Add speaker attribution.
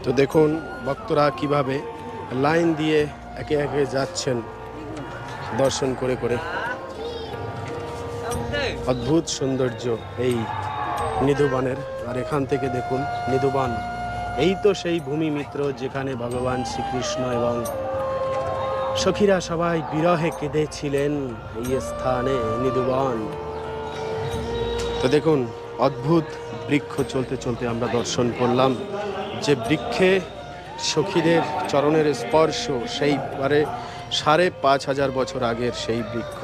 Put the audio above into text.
Speaker 1: তো দেখুন ভক্তরা কিভাবে লাইন দিয়ে একে একে যাচ্ছেন দর্শন করে করে। অদ্ভুত সৌন্দর্য এই নিধুবানের। আর এখান থেকে দেখুন নিধুবান, এই তো সেই ভূমি মিত্র যেখানে ভগবান শ্রীকৃষ্ণ এবং সখীরা সবাই বিরহে কেঁদেছিলেন। এই স্থানে নিধুবান। তো দেখুন অদ্ভুত বৃক্ষ, চলতে চলতে আমরা দর্শন করলাম যে বৃক্ষে সখীদের চরণের স্পর্শ, সেইবারে ৫,৫০০ বছর আগের সেই বৃক্ষ।